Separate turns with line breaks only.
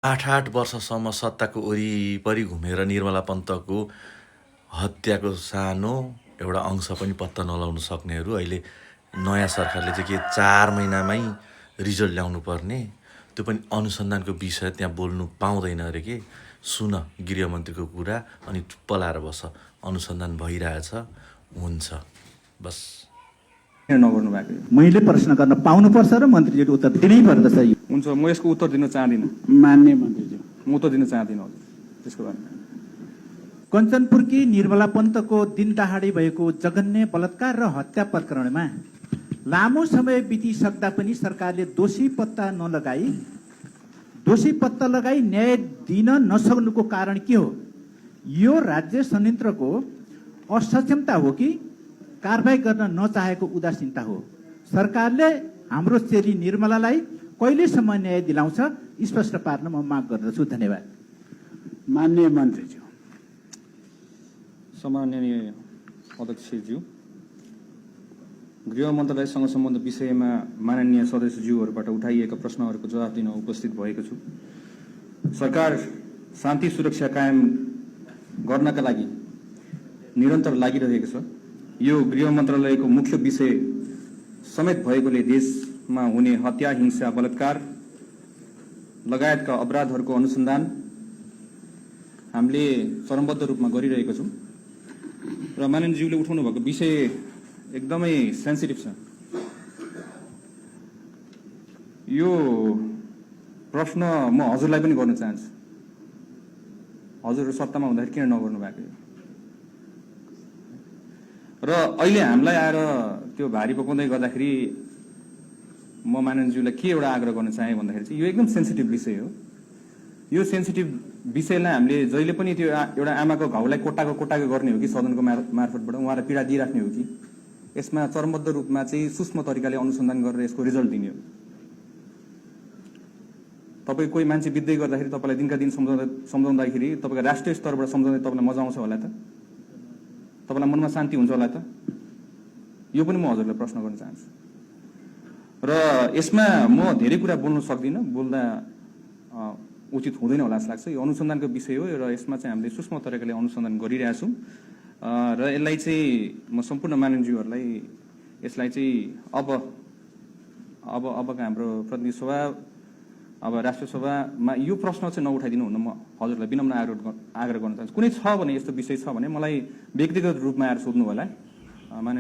8-8 वर्षसम्म सत्ताको वरिपरि घुमेर निर्मला पन्तको हत्याको सानो एउटा अंश पनि पत्ता नलाउन सक्नेहरू अहिले नयाँ सरकारले चाहिँ के 4 महिनामै रिजल्ट ल्याउनु पर्ने, त्यो पनि अनुसन्धानको विषय त्यहाँ बोल्नु पाउँदैन अरे के। सुन गृहमन्त्रीको कुरा अनि चुप्प लाएर बस, अनुसन्धान भइरहेछ, हुन्छ, बस।
नगर्नु भएको
मैले प्रश्न गर्न पाउनुपर्छ र मन्त्रीजीले उत्तर दिनै पर्दछ।
हुन्छ, म यसको उत्तर दिन चाहदिनँ।
मान्य मन्त्रीज्यू,
म उत्तर दिन चाहदिनँ हजुर त्यसको बारेमा।
कञ्चनपुरकी निर्मला पन्तको दिन दहाडे भएको जघन्य बलात्कार र हत्या प्रकरणमा लामो समय बितिसक्दा पनि सरकारले दोषी पत्ता लगाई न्याय दिन नसक्नुको कारण के हो? यो राज्य संयन्त्रको असक्षमता हो कि कारबाही गर्न नचाहेको उदासीनता हो? सरकारले हाम्रो चेली निर्मलालाई कहिलेसम्म न्याय दिलाउँछ स्पष्ट पार्न म माग गर्दछु। धन्यवाद।
माननीय मन्त्रीज्यू।
सम्माननीय अध्यक्षज्यू, गृह मन्त्रालयसँग सम्बन्ध विषयमा माननीय सदस्यज्यूहरूबाट उठाइएका प्रश्नहरूको जवाफ दिन उपस्थित भएको छु। सरकार शान्ति सुरक्षा कायम गर्नका लागि निरन्तर लागिरहेको छ। यो गृह मन्त्रालयको मुख्य विषय समेत भएकोले देशमा हुने हत्या, हिंसा, बलात्कार लगायतका अपराधहरूको अनुसन्धान हामीले चरणबद्ध रूपमा गरिरहेको छौँ र माननीयज्यूले उठाउनु भएको विषय एकदमै सेन्सिटिभ छ। यो प्रश्न म हजुरलाई पनि गर्न चाहन्छु, हजुरहरू सत्तामा हुँदाखेरि किन नगर्नु भएको? र अहिले हामीलाई आएर त्यो भारी पकाउँदै गर्दाखेरि म माननीयज्यूलाई के एउटा आग्रह गर्न चाहेँ भन्दाखेरि चाहिँ यो एकदम सेन्सिटिभ विषय हो। यो सेन्सिटिभ विषयलाई हामीले जहिले पनि त्यो एउटा आमाको घाउलाई कोटाको गर्ने हो कि सदनको मार्फतबाट उहाँलाई पीडा दिइराख्ने हो कि यसमा चरणबद्ध रूपमा चाहिँ सूक्ष्म तरिकाले अनुसन्धान गरेर यसको रिजल्ट दिने हो। तपाईँ कोही मान्छे बित्दै गर्दाखेरि तपाईँलाई दिनका दिन सम्झाउँदाखेरि तपाईँको राष्ट्रिय स्तरबाट सम्झाउँदै तपाईँलाई मजा आउँछ होला त? तपाईँलाई मनमा शान्ति हुन्छ होला त? यो पनि म हजुरलाई प्रश्न गर्न चाहन्छु। र यसमा म धेरै कुरा बोल्न सक्दिनँ, बोल्दा उचित हुँदैन होला जस्तो लाग्छ। यो अनुसन्धानको विषय हो र यसमा चाहिँ हामीले सूक्ष्म तरिकाले अनुसन्धान गरिरहेछौँ र यसलाई चाहिँ म सम्पूर्ण माननीयज्यूहरूलाई यसलाई चाहिँ अबका हाम्रो प्रतिनिधि सभा, अब राष्ट्रिय सभामा यो प्रश्न चाहिँ नउठाइदिनु हुन म हजुरलाई विनम्र आग्रह गर्न चाहन्छु। कुनै छ भने, यस्तो विषय छ भने मलाई व्यक्तिगत रूपमा आएर सोध्नु होला। माननीय